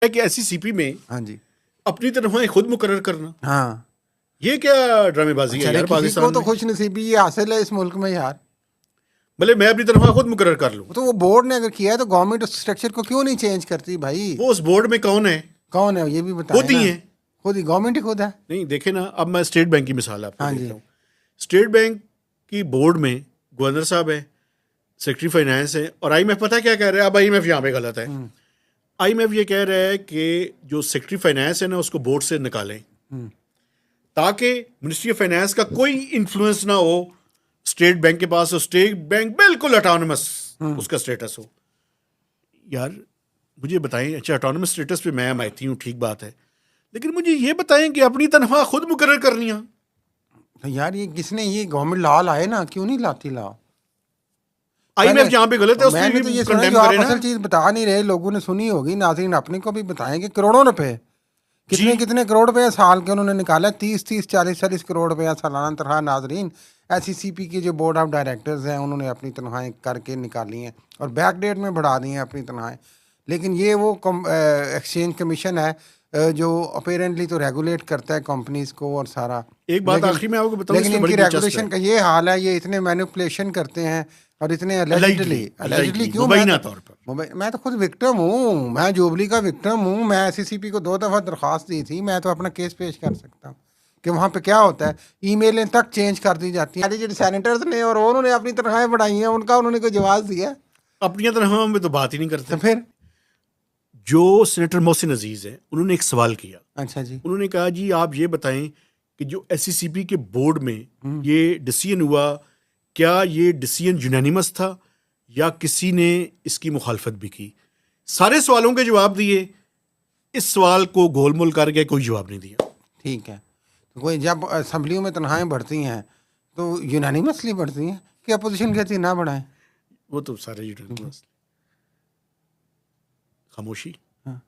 है कि एससीसीपी में हाँ जी, अपनी तनख्वाहें खुद मुकर्रर करना, हाँ। ये क्या ड्रामेबाजी है अच्छा, यार किसी को पाकिस्तान तो में। खुश नसीबी ये हासिल है इस मुल्क में यार। भले मैं अपनी तनख्वाह खुद मुकर्रर कर लूँ, तो वो बोर्ड ने अगर किया है तो गवर्नमेंट उस स्ट्रक्चर को क्यों नहीं चेंज करती भाई? वो उस बोर्ड में कौन है? कौन है ये भी बताएं खुद ही ना। है। खुद ही गवर्नमेंट ही खुद है। नहीं देखे ना, अब मैं स्टेट बैंक की मिसाल आपको हाँ देता जी। हूँ। स्टेट बैंक की बोर्ड में गवर्नर साहब है, सेक्रेटरी फाइनेंस है, और आईएमएफ पता है क्या कह रहा है? अब आईएमएफ यहाँ पे गलत है। आईएमएफ ये कह रहा है कि जो सेक्रेटरी फाइनेंस है ना उसको बोर्ड से निकालें, ताकि मिनिस्ट्री ऑफ फाइनेंस का कोई इन्फ्लुएंस ना हो स्टेट बैंक के पास, हो स्टेट बैंक बिल्कुल ऑटोनमस उसका स्टेटस हो। यार मुझे बताएं, अच्छा ऑटोनमस स्टेटस पे मैं मानती हूँ, ठीक बात है, लेकिन मुझे ये बताएं कि अपनी तनख्वाह खुद मुकर्रर करनी है। तो यार ये किसने ये गवर्नमेंट लॉ लाए ना, क्यों नहीं लाती लॉ? आईएमएफ जहाँ पे गलत है उसको मैंने तो भी ये सुना कंडेम जो आप करे ना। असल चीज बता नहीं रहे, लोगों ने सुनी होगी, नाज़रीन अपने को भी बताएंगे। करोड़ों रुपए, कितने जी, कितने करोड़ रुपए साल के उन्होंने निकाला, 30 40 40 करोड़ रुपया सालाना तनख्वाह। नाजरीन एससीसीपी के जो बोर्ड ऑफ डायरेक्टर्स हैं उन्होंने अपनी तनख्वाहें करके निकाली हैं और बैक डेट में बढ़ा दी हैं अपनी तनख्वाहें। लेकिन ये वो एक्सचेंज कमीशन है जो अपेरेंटली तो रेगुलेट करता है कंपनीज को और सारा। एक बात लेकिन आखिरी में आपको बताऊं, लेकिन इसमें बड़ी इनकी दिलचस्प रेगुलेशन है। का ये हाल है, ये इतने मैनिपुलेशन करते हैं और इतने अलाइडली अलेजिडली क्यों? मुबैना तौर पर। मैं तो खुद विक्टिम हूँ, मैं जुबली का विक्टिम हूँ। मैं एससीसीपी को 2 दफ़ा दरख्वास्त दी थी, मैं तो अपना केस पेश कर सकता हूँ कि वहाँ पे क्या होता है। ईमेलें तक चेंज कर दी जाती हैं। जो सैनिटर्स ने और उन्होंने अपनी तनख्वाहें बढ़ाई हैं, उनका उन्होंने कोई जवाब दिया? अपनी तनख्वाह में तो बात ही नहीं तो करते। फिर जो सेनेटर मोहसिन अजीज है उन्होंने एक सवाल किया। अच्छा जी, उन्होंने कहा जी आप ये बताएं कि जो एससीसीपी के बोर्ड में ये डिसीजन हुआ, क्या ये डिसीजन यूनानिमस था या किसी ने इसकी मुखालफत भी की? सारे सवालों के जवाब दिए, इस सवाल को गोलमोल करके कोई जवाब नहीं दिया। ठीक है। तो कोई जब असम्बलियों में तनख्वाहें बढ़ती हैं तो यूनानिमसली बढ़ती हैं कि अपोजिशन कहती है ना बढ़ाएं? वो तो सारे यूनानिमस। खामोशी। हाँ।